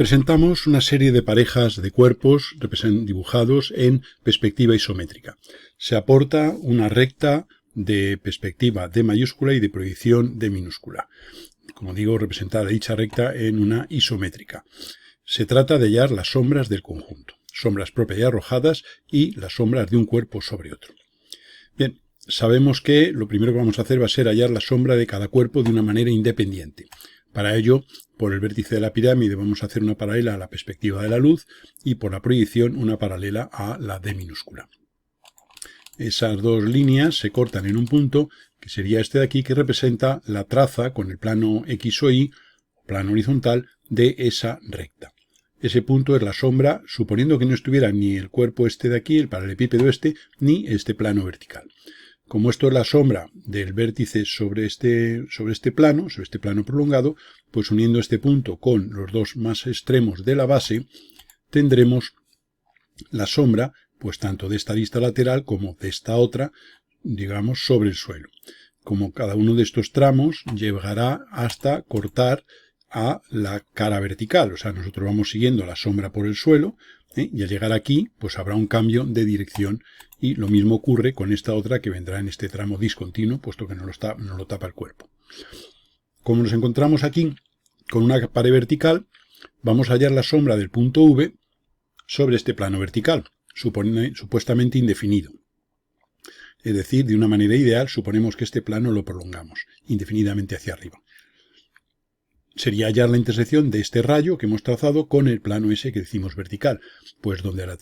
Presentamos una serie de parejas de cuerpos dibujados en perspectiva isométrica. Se aporta una recta de perspectiva D mayúscula y de proyección D minúscula. Como digo, representada dicha recta en una isométrica. Se trata de hallar las sombras del conjunto, sombras propias y arrojadas y las sombras de un cuerpo sobre otro. Bien, sabemos que lo primero que vamos a hacer va a ser hallar la sombra de cada cuerpo de una manera independiente. Para ello, por el vértice de la pirámide vamos a hacer una paralela a la perspectiva de la luz y por la proyección una paralela a la D minúscula. Esas dos líneas se cortan en un punto, que sería este de aquí, que representa la traza con el plano X o Y, plano horizontal, de esa recta. Ese punto es la sombra, suponiendo que no estuviera ni el cuerpo este de aquí, el paralelepípedo este, ni este plano vertical. Como esto es la sombra del vértice sobre este plano prolongado, pues uniendo este punto con los dos más extremos de la base, tendremos la sombra, pues tanto de esta arista lateral como de esta otra, digamos, sobre el suelo. Como cada uno de estos tramos llegará hasta cortar a la cara vertical, o sea, nosotros vamos siguiendo la sombra por el suelo, y al llegar aquí, pues habrá un cambio de dirección, y lo mismo ocurre con esta otra que vendrá en este tramo discontinuo, puesto que no lo tapa el cuerpo. Como nos encontramos aquí con una pared vertical, vamos a hallar la sombra del punto V sobre este plano vertical, supuestamente indefinido. Es decir, de una manera ideal, suponemos que este plano lo prolongamos indefinidamente hacia arriba. Sería hallar la intersección de este rayo que hemos trazado con el plano ese que decimos vertical, pues donde la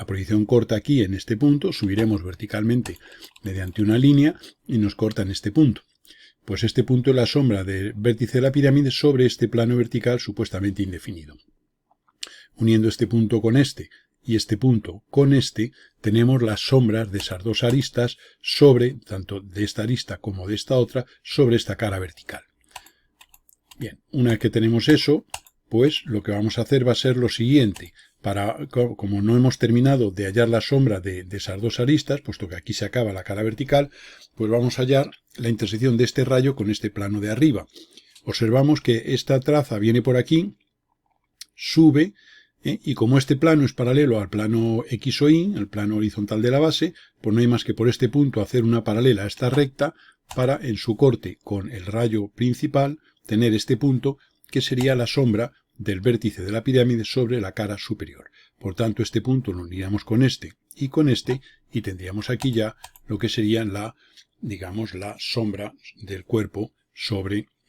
proyección corta aquí en este punto, subiremos verticalmente mediante una línea y nos corta en este punto. Pues este punto es la sombra del vértice de la pirámide sobre este plano vertical supuestamente indefinido. Uniendo este punto con este y este punto con este, tenemos las sombras de esas dos aristas sobre, tanto de esta arista como de esta otra, sobre esta cara vertical. Bien, una vez que tenemos eso, pues lo que vamos a hacer va a ser lo siguiente. Como no hemos terminado de hallar la sombra de esas dos aristas, puesto que aquí se acaba la cara vertical, pues vamos a hallar la intersección de este rayo con este plano de arriba. Observamos que esta traza viene por aquí, sube, y como este plano es paralelo al plano X o Y, el plano horizontal de la base, pues no hay más que por este punto hacer una paralela a esta recta para, en su corte con el rayo principal, tener este punto que sería la sombra del vértice de la pirámide sobre la cara superior. Por tanto, este punto lo uniríamos con este, y tendríamos aquí ya lo que sería la sombra del cuerpo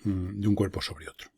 de un cuerpo sobre otro.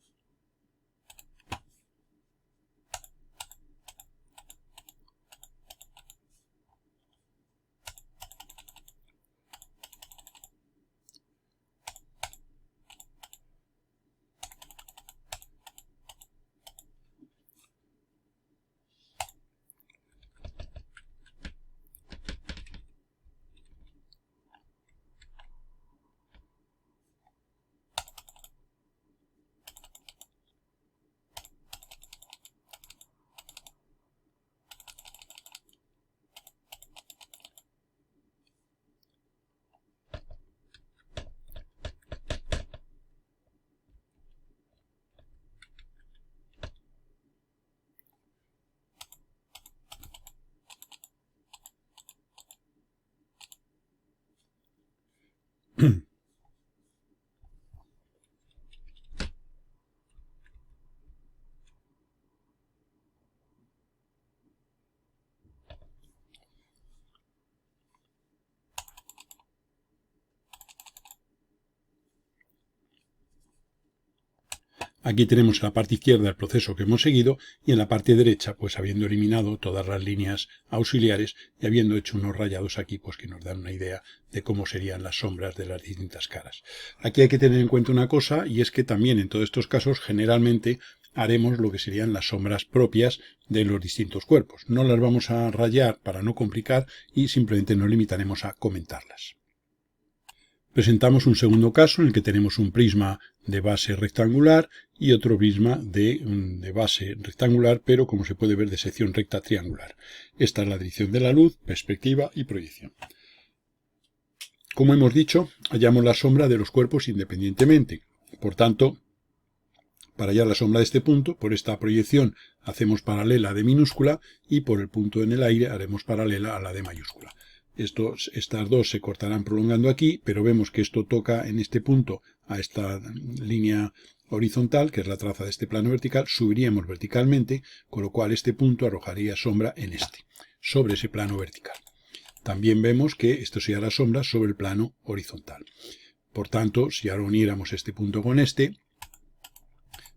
Aquí tenemos en la parte izquierda el proceso que hemos seguido y en la parte derecha, pues habiendo eliminado todas las líneas auxiliares y habiendo hecho unos rayados aquí, pues que nos dan una idea de cómo serían las sombras de las distintas caras. Aquí hay que tener en cuenta una cosa, y es que también en todos estos casos generalmente haremos lo que serían las sombras propias de los distintos cuerpos. No las vamos a rayar para no complicar y simplemente nos limitaremos a comentarlas. Presentamos un segundo caso en el que tenemos un prisma de base rectangular y otro prisma de base rectangular, pero como se puede ver de sección recta triangular. Esta es la dirección de la luz, perspectiva y proyección. Como hemos dicho, hallamos la sombra de los cuerpos independientemente. Por tanto, para hallar la sombra de este punto, por esta proyección hacemos paralela a D minúscula y por el punto en el aire haremos paralela a la D mayúscula. Estas dos se cortarán prolongando aquí, pero vemos que esto toca en este punto a esta línea horizontal, que es la traza de este plano vertical, subiríamos verticalmente, con lo cual este punto arrojaría sombra en sobre ese plano vertical. También vemos que esto sería la sombra sobre el plano horizontal. Por tanto, si ahora uniéramos este punto con este,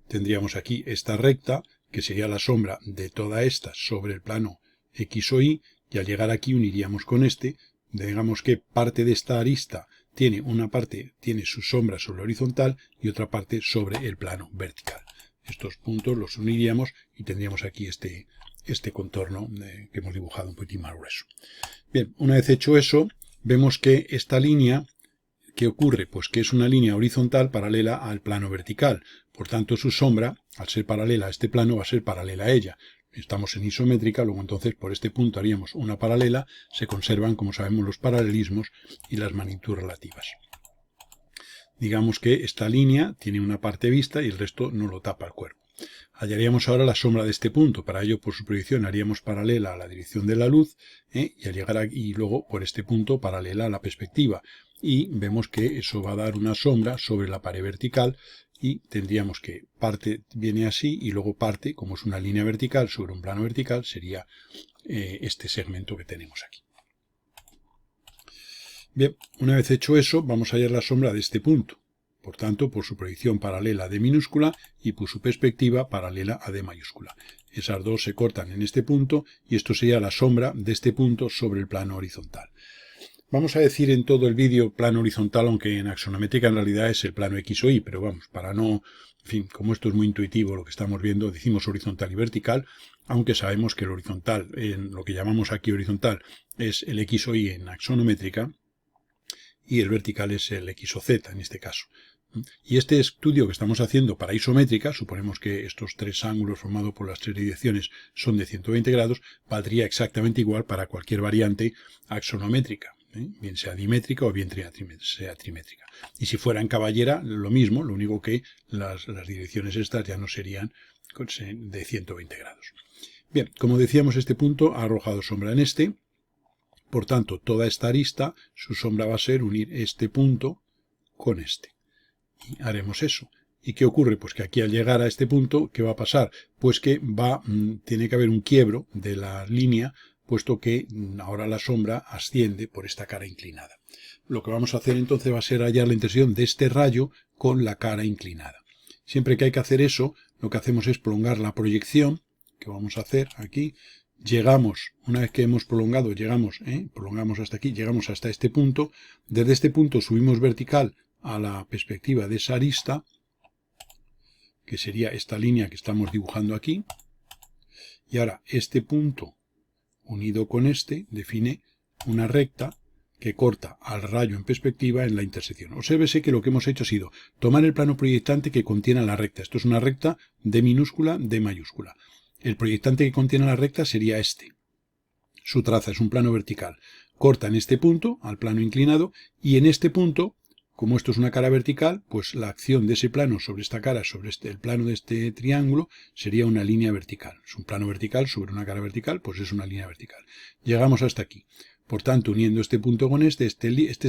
tendríamos aquí esta recta, que sería la sombra de toda esta sobre el plano X o Y, y al llegar aquí uniríamos con este. Digamos que parte de esta arista tiene su sombra sobre el horizontal y otra parte sobre el plano vertical. Estos puntos los uniríamos y tendríamos aquí este contorno que hemos dibujado un poquitín más grueso. Bien, una vez hecho eso, vemos que esta línea, ¿qué ocurre? Pues que es una línea horizontal paralela al plano vertical. Por tanto, su sombra, al ser paralela a este plano, va a ser paralela a ella. Estamos en isométrica, luego entonces por este punto haríamos una paralela, se conservan, como sabemos, los paralelismos y las magnitudes relativas. Digamos que esta línea tiene una parte vista y el resto no lo tapa el cuerpo. Hallaríamos ahora la sombra de este punto. Para ello, por su proyección, haríamos paralela a la dirección de la luz, y al llegar aquí, y luego por este punto paralela a la perspectiva. Y vemos que eso va a dar una sombra sobre la pared vertical, y tendríamos que parte viene así y luego parte, como es una línea vertical sobre un plano vertical, sería este segmento que tenemos aquí. Bien, una vez hecho eso, vamos a hallar la sombra de este punto. Por tanto, por su proyección paralela a D minúscula y por su perspectiva paralela a D mayúscula. Esas dos se cortan en este punto y esto sería la sombra de este punto sobre el plano horizontal. Vamos a decir en todo el vídeo plano horizontal, aunque en axonométrica en realidad es el plano X o Y, pero vamos, para no, en fin, como esto es muy intuitivo lo que estamos viendo, decimos horizontal y vertical, aunque sabemos que el horizontal, en lo que llamamos aquí horizontal, es el X o Y en axonométrica, y el vertical es el X o Z en este caso. Y este estudio que estamos haciendo para isométrica, suponemos que estos tres ángulos formados por las tres direcciones son de 120 grados, valdría exactamente igual para cualquier variante axonométrica, bien sea dimétrica o bien sea trimétrica. Y si fuera en caballera, lo mismo, lo único que las direcciones estas ya no serían de 120 grados. Bien, como decíamos, este punto ha arrojado sombra en este. Por tanto, toda esta arista, su sombra va a ser unir este punto con este. Y haremos eso. ¿Y qué ocurre? Pues que aquí al llegar a este punto, ¿qué va a pasar? Pues que tiene que haber un quiebro de la línea, puesto que ahora la sombra asciende por esta cara inclinada. Lo que vamos a hacer entonces va a ser hallar la intersección de este rayo con la cara inclinada. Siempre que hay que hacer eso, lo que hacemos es prolongar la proyección, que vamos a hacer aquí. Llegamos, una vez que hemos prolongado, prolongamos hasta aquí, llegamos hasta este punto. Desde este punto subimos vertical a la perspectiva de esa arista, que sería esta línea que estamos dibujando aquí. Y ahora este punto unido con este define una recta que corta al rayo en perspectiva en la intersección. Obsérvese que lo que hemos hecho ha sido tomar el plano proyectante que contiene la recta. Esto es una recta D minúscula, D mayúscula. El proyectante que contiene la recta sería este. Su traza es un plano vertical. Corta en este punto, al plano inclinado, y en este punto, como esto es una cara vertical, pues la acción de ese plano sobre esta cara, sobre el plano de este triángulo, sería una línea vertical. Es un plano vertical sobre una cara vertical, pues es una línea vertical. Llegamos hasta aquí. Por tanto, uniendo este punto con este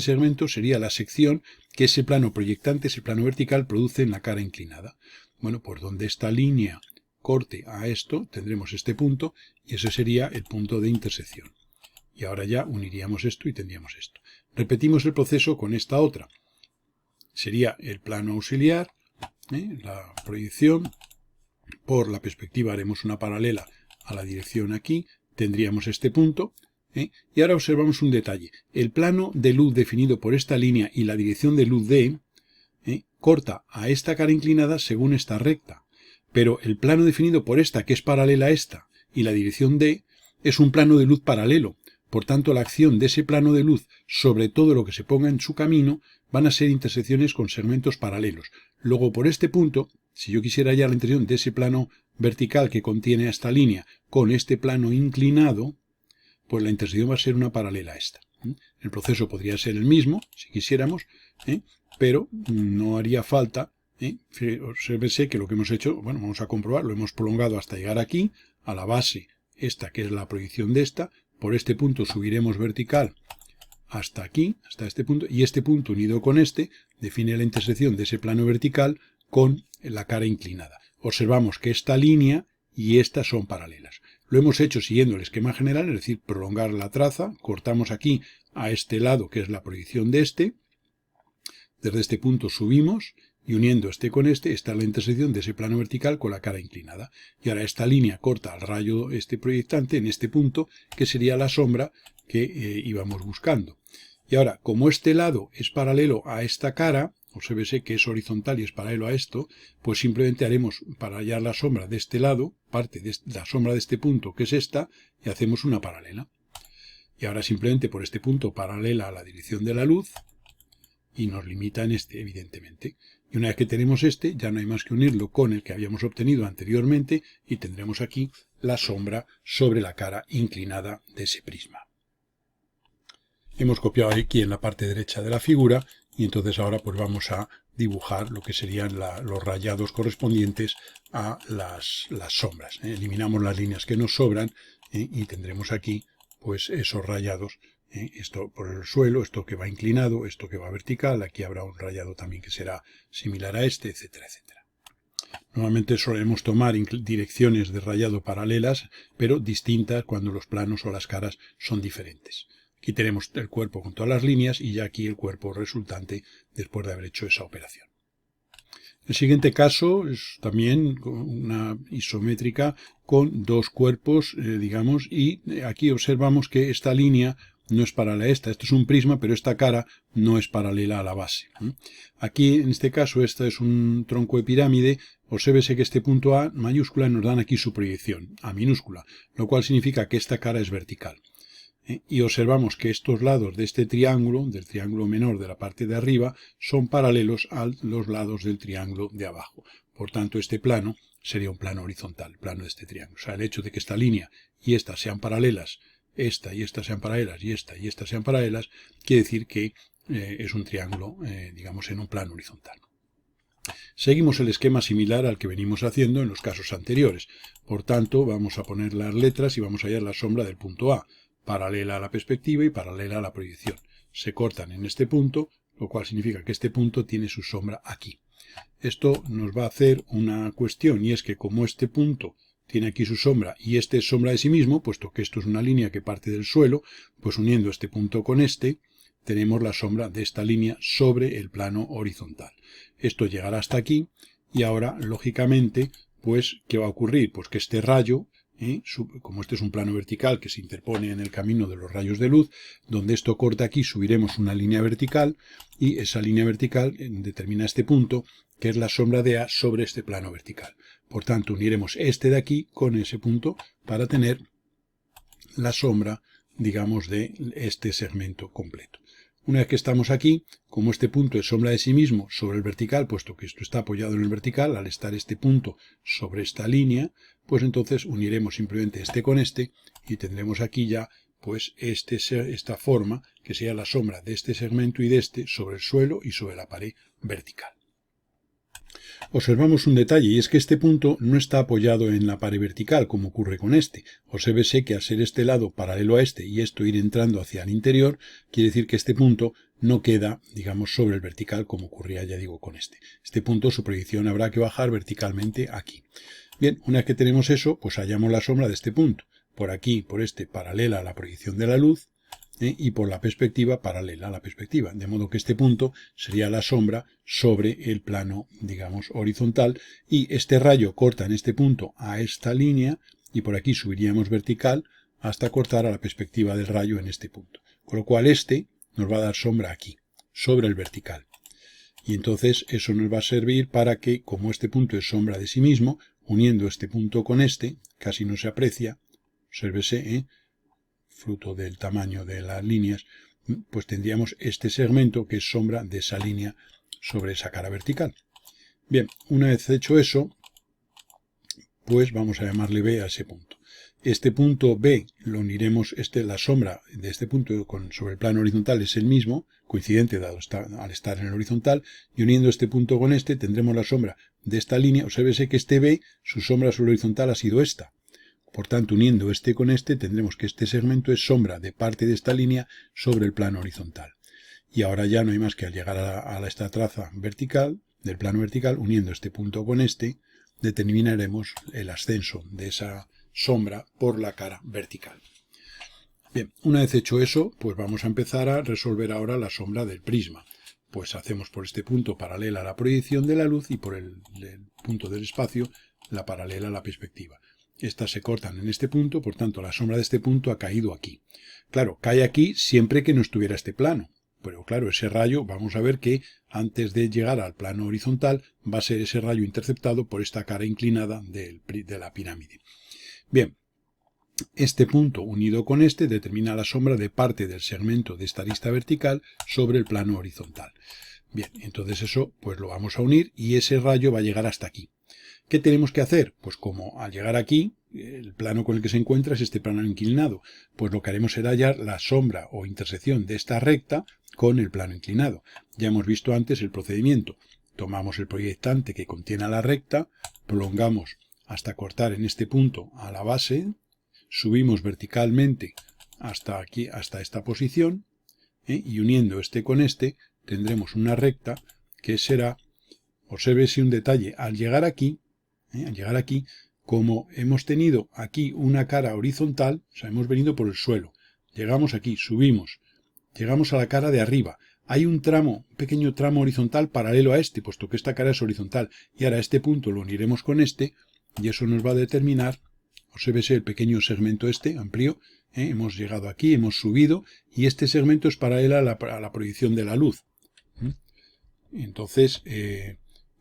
segmento sería la sección que ese plano proyectante, ese plano vertical, produce en la cara inclinada. Bueno, por donde esta línea corte a esto, tendremos este punto, y ese sería el punto de intersección. Y ahora ya uniríamos esto y tendríamos esto. Repetimos el proceso con esta otra. Sería el plano auxiliar, la proyección, por la perspectiva haremos una paralela a la dirección aquí, tendríamos este punto, y ahora observamos un detalle. El plano de luz definido por esta línea y la dirección de luz D, corta a esta cara inclinada según esta recta. Pero el plano definido por esta, que es paralela a esta, y la dirección D, es un plano de luz paralelo. Por tanto, la acción de ese plano de luz sobre todo lo que se ponga en su camino van a ser intersecciones con segmentos paralelos. Luego, por este punto, si yo quisiera hallar la intersección de ese plano vertical que contiene esta línea con este plano inclinado, pues la intersección va a ser una paralela a esta. El proceso podría ser el mismo, si quisiéramos, pero no haría falta Obsérvese que lo que hemos hecho, bueno, vamos a comprobar, lo hemos prolongado hasta llegar aquí, a la base, esta que es la proyección de esta. Por este punto subiremos vertical hasta aquí, hasta este punto, y este punto unido con este define la intersección de ese plano vertical con la cara inclinada. Observamos que esta línea y esta son paralelas. Lo hemos hecho siguiendo el esquema general, es decir, prolongar la traza, cortamos aquí a este lado que es la proyección de este, desde este punto subimos y uniendo este con este está la intersección de ese plano vertical con la cara inclinada. Y ahora esta línea corta al rayo este proyectante en este punto, que sería la sombra que íbamos buscando. Y ahora, como este lado es paralelo a esta cara, obsérvese que es horizontal y es paralelo a esto, pues simplemente haremos para hallar la sombra de este lado, parte de la sombra de este punto, que es esta, y hacemos una paralela. Y ahora simplemente por este punto paralela a la dirección de la luz, y nos limita en este, evidentemente. Y una vez que tenemos este, ya no hay más que unirlo con el que habíamos obtenido anteriormente, y tendremos aquí la sombra sobre la cara inclinada de ese prisma. Hemos copiado aquí en la parte derecha de la figura, y entonces ahora pues vamos a dibujar lo que serían los rayados correspondientes a las sombras. Eliminamos las líneas que nos sobran y tendremos aquí pues esos rayados, esto por el suelo, esto que va inclinado, esto que va vertical, aquí habrá un rayado también que será similar a este, etcétera, etcétera. Normalmente solemos tomar direcciones de rayado paralelas, pero distintas cuando los planos o las caras son diferentes. Aquí tenemos el cuerpo con todas las líneas y ya aquí el cuerpo resultante después de haber hecho esa operación. El siguiente caso es también una isométrica con dos cuerpos, digamos, y aquí observamos que esta línea no es paralela a esta. Esto es un prisma, pero esta cara no es paralela a la base. Aquí, en este caso, este es un tronco de pirámide. Obsérvese que este punto A mayúscula nos dan aquí su proyección, A minúscula, lo cual significa que esta cara es vertical. Y observamos que estos lados de este triángulo, del triángulo menor de la parte de arriba, son paralelos a los lados del triángulo de abajo. Por tanto, este plano sería un plano horizontal, el plano de este triángulo. O sea, el hecho de que esta línea y esta sean paralelas, esta y esta sean paralelas y esta sean paralelas, quiere decir que es un triángulo, digamos, en un plano horizontal. Seguimos el esquema similar al que venimos haciendo en los casos anteriores. Por tanto, vamos a poner las letras y vamos a hallar la sombra del punto A, paralela a la perspectiva y paralela a la proyección. Se cortan en este punto, lo cual significa que este punto tiene su sombra aquí. Esto nos va a hacer una cuestión, y es que como este punto tiene aquí su sombra y este es sombra de sí mismo, puesto que esto es una línea que parte del suelo, pues uniendo este punto con este, tenemos la sombra de esta línea sobre el plano horizontal. Esto llegará hasta aquí, y ahora, lógicamente, pues, ¿qué va a ocurrir? Pues que este rayo, como este es un plano vertical que se interpone en el camino de los rayos de luz, donde esto corta aquí subiremos una línea vertical y esa línea vertical determina este punto que es la sombra de A sobre este plano vertical. Por tanto, uniremos este de aquí con ese punto para tener la sombra, digamos, de este segmento completo. Una vez que estamos aquí, como este punto es sombra de sí mismo sobre el vertical, puesto que esto está apoyado en el vertical, al estar este punto sobre esta línea, pues entonces uniremos simplemente este con este y tendremos aquí ya pues esta forma que sería la sombra de este segmento y de este sobre el suelo y sobre la pared vertical. Observamos un detalle, y es que este punto no está apoyado en la pared vertical, como ocurre con este. Obsérvese que al ser este lado paralelo a este y esto ir entrando hacia el interior, quiere decir que este punto no queda, digamos, sobre el vertical, como ocurría, ya digo, con este. Este punto, su proyección habrá que bajar verticalmente aquí. Bien, una vez que tenemos eso, pues hallamos la sombra de este punto. Por aquí, por este, paralela a la proyección de la luz, y por la perspectiva paralela a la perspectiva, de modo que este punto sería la sombra sobre el plano, digamos, horizontal, y este rayo corta en este punto a esta línea, y por aquí subiríamos vertical hasta cortar a la perspectiva del rayo en este punto. Con lo cual este nos va a dar sombra aquí, sobre el vertical. Y entonces eso nos va a servir para que, como este punto es sombra de sí mismo, uniendo este punto con este, casi no se aprecia, obsérvese, fruto del tamaño de las líneas, pues tendríamos este segmento que es sombra de esa línea sobre esa cara vertical. Bien, una vez hecho eso, pues vamos a llamarle B a ese punto. Este punto B lo uniremos, la sombra de este punto sobre el plano horizontal es el mismo, coincidente al estar en el horizontal, y uniendo este punto con este tendremos la sombra de esta línea. Obsérvese que este B, su sombra sobre el horizontal ha sido esta. Por tanto, uniendo este con este, tendremos que este segmento es sombra de parte de esta línea sobre el plano horizontal. Y ahora ya no hay más que al llegar a esta traza vertical, del plano vertical, uniendo este punto con este, determinaremos el ascenso de esa sombra por la cara vertical. Bien, una vez hecho eso, pues vamos a empezar a resolver ahora la sombra del prisma. Pues hacemos por este punto paralela a la proyección de la luz y por el punto del espacio la paralela a la perspectiva. Estas se cortan en este punto, por tanto la sombra de este punto ha caído aquí. Claro, cae aquí siempre que no estuviera este plano. Pero claro, ese rayo, vamos a ver que antes de llegar al plano horizontal va a ser ese rayo interceptado por esta cara inclinada de la pirámide. Bien, este punto unido con este determina la sombra de parte del segmento de esta arista vertical sobre el plano horizontal. Bien, entonces eso pues lo vamos a unir y ese rayo va a llegar hasta aquí. ¿Qué tenemos que hacer? Pues como al llegar aquí, el plano con el que se encuentra es este plano inclinado, pues lo que haremos será hallar la sombra o intersección de esta recta con el plano inclinado. Ya hemos visto antes el procedimiento. Tomamos el proyectante que contiene a la recta, prolongamos hasta cortar en este punto a la base, subimos verticalmente hasta aquí, hasta esta posición, y uniendo este con este, tendremos una recta que será, obsérvese un detalle, al llegar aquí, como hemos tenido aquí una cara horizontal, o sea, hemos venido por el suelo, llegamos aquí, subimos, llegamos a la cara de arriba, hay un pequeño tramo horizontal paralelo a este, puesto que esta cara es horizontal, y ahora este punto lo uniremos con este, y eso nos va a determinar, obsérvese el pequeño segmento este, amplio, hemos llegado aquí, hemos subido, y este segmento es paralelo a la proyección de la luz. Entonces,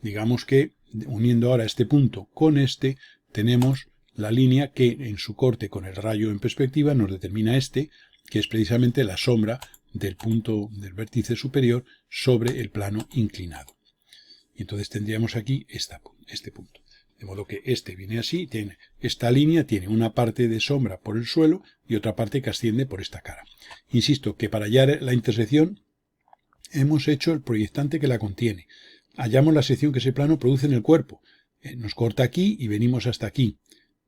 digamos que uniendo ahora este punto con este, tenemos la línea que en su corte con el rayo en perspectiva nos determina este, que es precisamente la sombra del punto del vértice superior sobre el plano inclinado. Y entonces tendríamos aquí este punto. De modo que este viene así, esta línea tiene una parte de sombra por el suelo y otra parte que asciende por esta cara. Insisto que para hallar la intersección hemos hecho el proyectante que la contiene. Hallamos la sección que ese plano produce en el cuerpo. Nos corta aquí y venimos hasta aquí.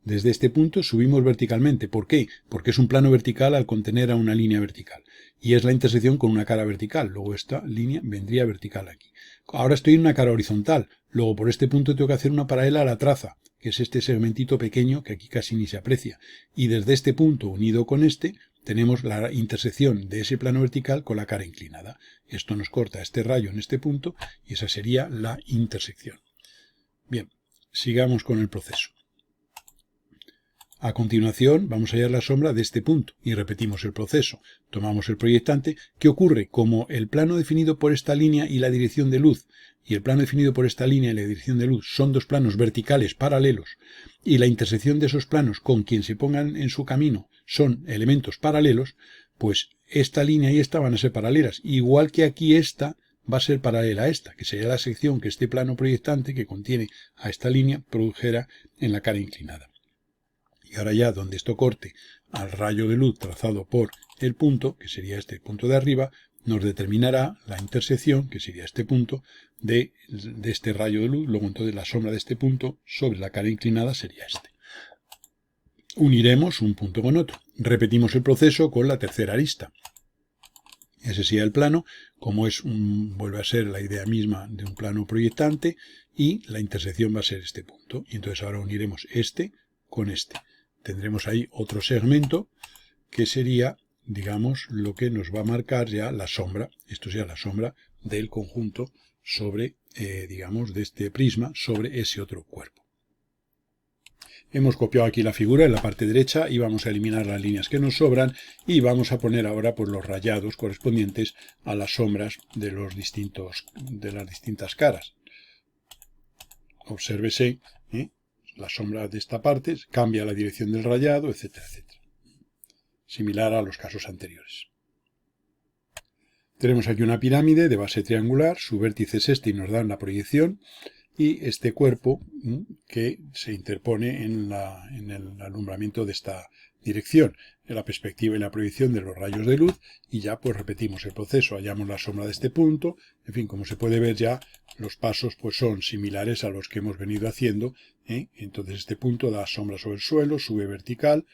Desde este punto subimos verticalmente. ¿Por qué? Porque es un plano vertical al contener a una línea vertical. Y es la intersección con una cara vertical. Luego esta línea vendría vertical aquí. Ahora estoy en una cara horizontal. Luego por este punto tengo que hacer una paralela a la traza, que es este segmentito pequeño que aquí casi ni se aprecia. Y desde este punto unido con este, tenemos la intersección de ese plano vertical con la cara inclinada. Esto nos corta este rayo en este punto y esa sería la intersección. Bien, sigamos con el proceso. A continuación vamos a hallar la sombra de este punto y repetimos el proceso. Tomamos el proyectante. ¿Qué ocurre? Como el plano definido por esta línea y la dirección de luz y el plano definido por esta línea y la dirección de luz son dos planos verticales paralelos y la intersección de esos planos con quien se pongan en su camino son elementos paralelos, pues esta línea y esta van a ser paralelas, igual que aquí esta va a ser paralela a esta, que sería la sección que este plano proyectante que contiene a esta línea produjera en la cara inclinada. Y ahora ya donde esto corte al rayo de luz trazado por el punto, que sería este punto de arriba, nos determinará la intersección, que sería este punto, de este rayo de luz. Luego entonces la sombra de este punto sobre la cara inclinada sería este. Uniremos un punto con otro. Repetimos el proceso con la tercera arista. Ese sería el plano, como vuelve a ser la idea misma de un plano proyectante, y la intersección va a ser este punto. Y entonces ahora uniremos este con este. Tendremos ahí otro segmento que sería, digamos, lo que nos va a marcar ya la sombra. Esto sería la sombra del conjunto sobre, digamos, de este prisma sobre ese otro cuerpo. Hemos copiado aquí la figura en la parte derecha y vamos a eliminar las líneas que nos sobran y vamos a poner ahora pues, los rayados correspondientes a las sombras de las distintas caras. Obsérvese, la sombra de esta parte cambia la dirección del rayado, etcétera, etcétera. Similar a los casos anteriores. Tenemos aquí una pirámide de base triangular, su vértice es este y nos dan la proyección, y este cuerpo que se interpone en el alumbramiento de esta dirección, en la perspectiva y la proyección de los rayos de luz, y ya pues repetimos el proceso, hallamos la sombra de este punto, en fin, como se puede ver ya los pasos pues son similares a los que hemos venido haciendo, entonces este punto da sombra sobre el suelo, sube vertical,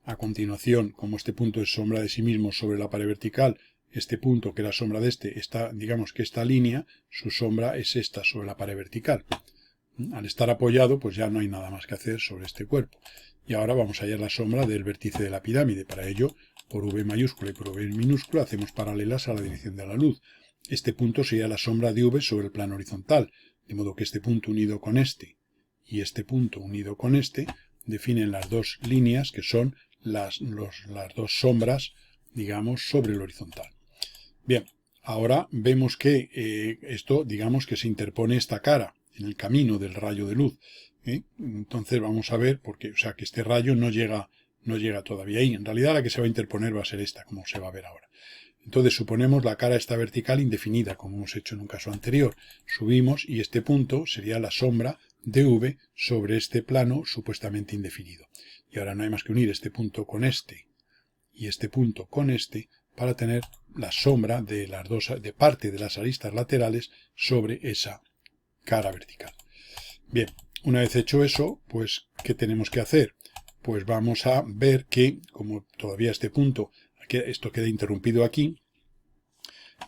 a continuación, como este punto es sombra de sí mismo sobre la pared vertical, este punto que era sombra de este, digamos que esta línea, su sombra es esta sobre la pared vertical. Al estar apoyado, pues ya no hay nada más que hacer sobre este cuerpo. Y ahora vamos a hallar la sombra del vértice de la pirámide. Para ello, por V mayúscula y por V minúscula, hacemos paralelas a la dirección de la luz. Este punto sería la sombra de V sobre el plano horizontal, de modo que este punto unido con este y este punto unido con este definen las dos líneas que son las dos sombras, digamos, sobre el horizontal. Bien, ahora vemos que esto, digamos que se interpone esta cara en el camino del rayo de luz. Entonces vamos a ver, porque, o sea, que este rayo no llega todavía ahí. En realidad la que se va a interponer va a ser esta, como se va a ver ahora. Entonces suponemos la cara esta vertical indefinida, como hemos hecho en un caso anterior. Subimos y este punto sería la sombra de V sobre este plano supuestamente indefinido. Y ahora no hay más que unir este punto con este y este punto con este para tener la sombra de parte de las aristas laterales sobre esa cara vertical. Bien, una vez hecho eso, pues, ¿qué tenemos que hacer? Pues vamos a ver que, como todavía este punto, esto queda interrumpido aquí,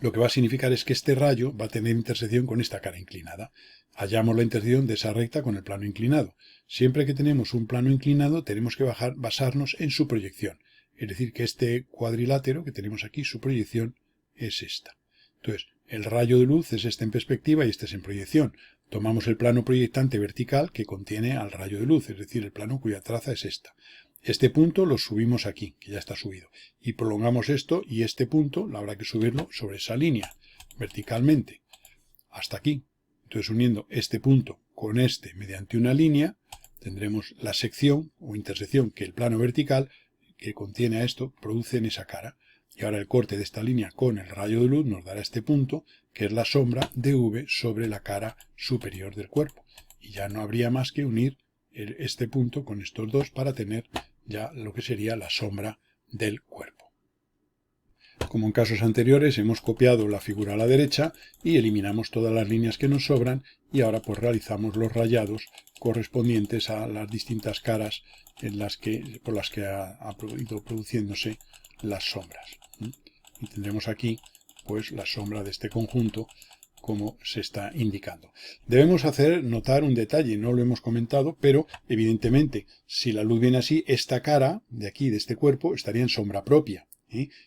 lo que va a significar es que este rayo va a tener intersección con esta cara inclinada. Hallamos la intersección de esa recta con el plano inclinado. Siempre que tenemos un plano inclinado, tenemos que basarnos en su proyección. Es decir, que este cuadrilátero que tenemos aquí, su proyección es esta. Entonces, el rayo de luz es este en perspectiva y este es en proyección. Tomamos el plano proyectante vertical que contiene al rayo de luz, es decir, el plano cuya traza es esta. Este punto lo subimos aquí, que ya está subido, y prolongamos esto y este punto habrá que subirlo sobre esa línea, verticalmente, hasta aquí. Entonces, uniendo este punto con este mediante una línea, tendremos la sección o intersección que el plano vertical que contiene a esto produce en esa cara. Y ahora el corte de esta línea con el rayo de luz nos dará este punto, que es la sombra de V sobre la cara superior del cuerpo. Y ya no habría más que unir este punto con estos dos para tener ya lo que sería la sombra del cuerpo. Como en casos anteriores, hemos copiado la figura a la derecha y eliminamos todas las líneas que nos sobran y ahora pues realizamos los rayados correspondientes a las distintas caras por las que ha ido produciéndose las sombras. Y tendremos aquí pues la sombra de este conjunto como se está indicando. Debemos hacer notar un detalle, no lo hemos comentado, pero evidentemente si la luz viene así, esta cara de aquí, de este cuerpo, estaría en sombra propia.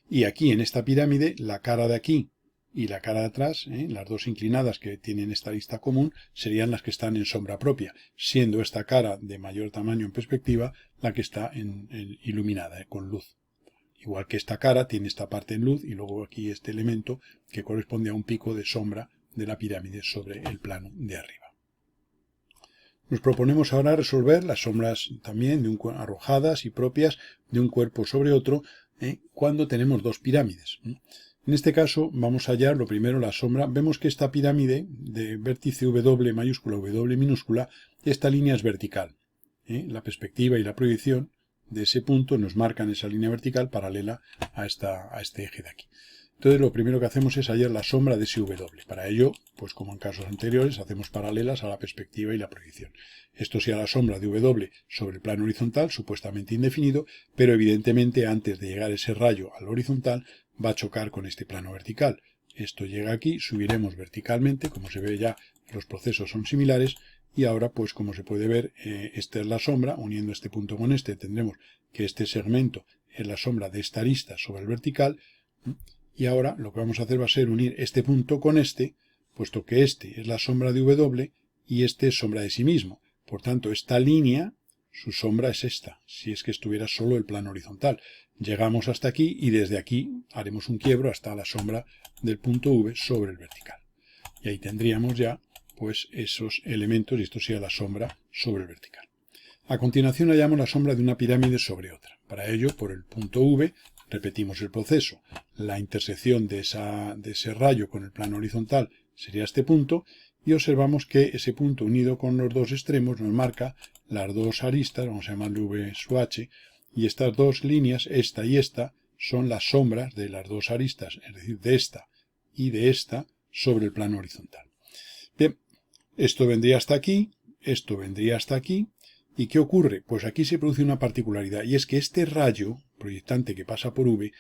Y aquí en esta pirámide, la cara de aquí y la cara de atrás, las dos inclinadas que tienen esta arista común, serían las que están en sombra propia, siendo esta cara de mayor tamaño en perspectiva la que está iluminada, con luz. Igual que esta cara tiene esta parte en luz y luego aquí este elemento que corresponde a un pico de sombra de la pirámide sobre el plano de arriba. Nos proponemos ahora resolver las sombras también arrojadas y propias de un cuerpo sobre otro cuando tenemos dos pirámides. En este caso vamos a hallar lo primero la sombra. Vemos que esta pirámide de vértice W mayúscula, W minúscula, esta línea es vertical. La perspectiva y la proyección de ese punto nos marcan esa línea vertical paralela a este eje de aquí. Entonces lo primero que hacemos es hallar la sombra de ese W. Para ello, pues como en casos anteriores, hacemos paralelas a la perspectiva y la proyección. Esto sería la sombra de W sobre el plano horizontal, supuestamente indefinido, pero evidentemente antes de llegar ese rayo al horizontal va a chocar con este plano vertical. Esto llega aquí, subiremos verticalmente, como se ve ya los procesos son similares, y ahora pues como se puede ver, esta es la sombra, uniendo este punto con este tendremos que este segmento es la sombra de esta arista sobre el vertical, y ahora lo que vamos a hacer va a ser unir este punto con este, puesto que este es la sombra de W y este es sombra de sí mismo. Por tanto, esta línea, su sombra es esta, si es que estuviera solo el plano horizontal. Llegamos hasta aquí y desde aquí haremos un quiebro hasta la sombra del punto V sobre el vertical. Y ahí tendríamos ya pues esos elementos y esto sería la sombra sobre el vertical. A continuación hallamos la sombra de una pirámide sobre otra. Para ello, por el punto V, repetimos el proceso. La intersección de ese rayo con el plano horizontal sería este punto y observamos que ese punto unido con los dos extremos nos marca las dos aristas, vamos a llamarle V sub h, y estas dos líneas, esta y esta, son las sombras de las dos aristas, es decir, de esta y de esta, sobre el plano horizontal. Bien, esto vendría hasta aquí, esto vendría hasta aquí, ¿y qué ocurre? Pues aquí se produce una particularidad, y es que este rayo proyectante que pasa por V,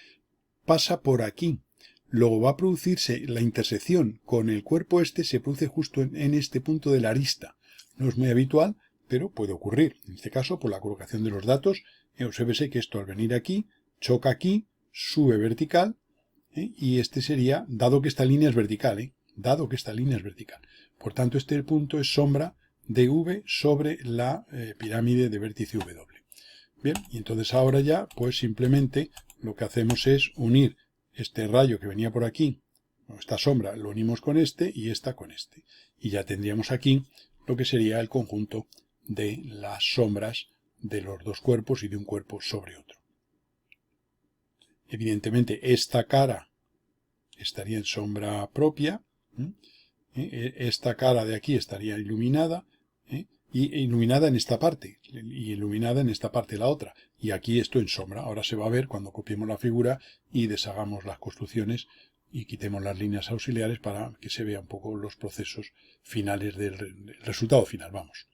pasa por aquí. Luego va a producirse la intersección con el cuerpo este, se produce justo en este punto de la arista. No es muy habitual, pero puede ocurrir. En este caso, por la colocación de los datos, obsérvese que esto al venir aquí, choca aquí, sube vertical, y este sería, dado que esta línea es vertical, dado que esta línea es vertical. Por tanto, este punto es sombra de V sobre la pirámide de vértice W. Bien, y entonces ahora ya, pues simplemente lo que hacemos es unir este rayo que venía por aquí, esta sombra, lo unimos con este y esta con este. Y ya tendríamos aquí lo que sería el conjunto de las sombras de los dos cuerpos y de un cuerpo sobre otro. Evidentemente esta cara estaría en sombra propia, esta cara de aquí estaría iluminada, y iluminada en esta parte, y iluminada en esta parte la otra, y aquí esto en sombra. Ahora se va a ver cuando copiemos la figura y deshagamos las construcciones y quitemos las líneas auxiliares para que se vea un poco los procesos finales del resultado final, vamos.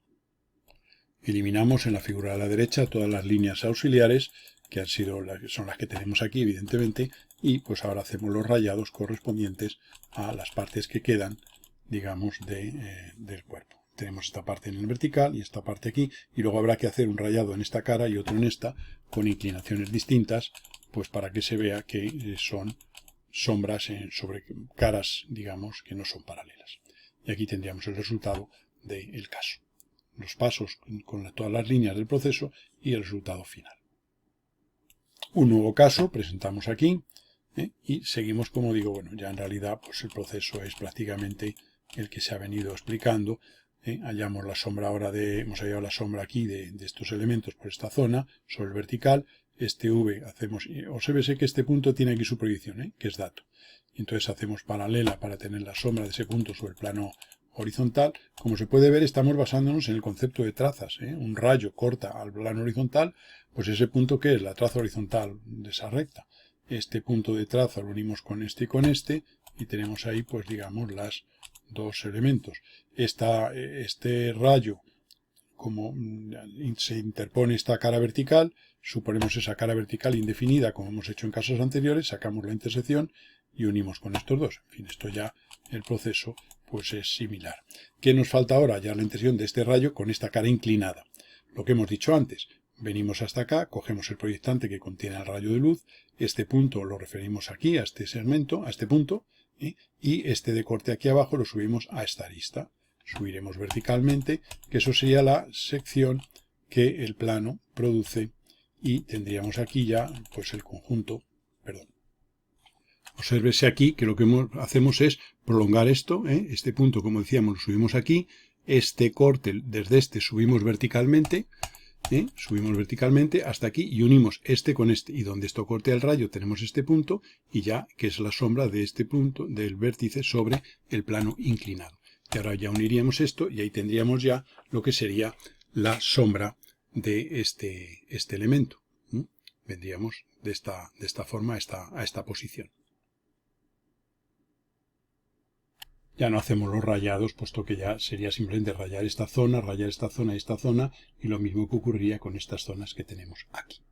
Eliminamos en la figura de la derecha todas las líneas auxiliares que son las que tenemos aquí, evidentemente, y pues ahora hacemos los rayados correspondientes a las partes que quedan, digamos, del cuerpo. Tenemos esta parte en el vertical y esta parte aquí, y luego habrá que hacer un rayado en esta cara y otro en esta, con inclinaciones distintas, pues para que se vea que son sombras sobre caras, digamos, que no son paralelas. Y aquí tendríamos el resultado del caso. Los pasos con todas las líneas del proceso y el resultado final. Un nuevo caso presentamos aquí, y seguimos, como digo, bueno, ya en realidad pues el proceso es prácticamente el que se ha venido explicando. Hallamos la sombra ahora hemos hallado la sombra aquí de estos elementos por esta zona, sobre el vertical. Este V hacemos, obsérvese que este punto tiene aquí su proyección, que es dato. Entonces hacemos paralela para tener la sombra de ese punto sobre el plano horizontal. Como se puede ver, estamos basándonos en el concepto de trazas. Un rayo corta al plano horizontal, pues ese punto que es la traza horizontal de esa recta. Este punto de traza lo unimos con este y tenemos ahí, pues digamos, las dos elementos. Este rayo, como se interpone esta cara vertical, suponemos esa cara vertical indefinida, como hemos hecho en casos anteriores, sacamos la intersección y unimos con estos dos. En fin, esto ya, el proceso, pues es similar. ¿Qué nos falta ahora? Ya la intersección de este rayo con esta cara inclinada. Lo que hemos dicho antes, venimos hasta acá, cogemos el proyectante que contiene el rayo de luz, este punto lo referimos aquí, a este segmento, a este punto, y este de corte aquí abajo lo subimos a esta arista. Subiremos verticalmente, que eso sería la sección que el plano produce, y tendríamos aquí ya pues el conjunto, Obsérvese aquí que lo que hacemos es prolongar esto, este punto, como decíamos, lo subimos aquí, este corte desde este subimos verticalmente hasta aquí y unimos este con este, y donde esto corte el rayo tenemos este punto, y ya que es la sombra de este punto del vértice sobre el plano inclinado. Y ahora ya uniríamos esto y ahí tendríamos ya lo que sería la sombra de este elemento. Vendríamos de esta forma a esta posición. Ya no hacemos los rayados, puesto que ya sería simplemente rayar esta zona y esta zona, y lo mismo que ocurriría con estas zonas que tenemos aquí.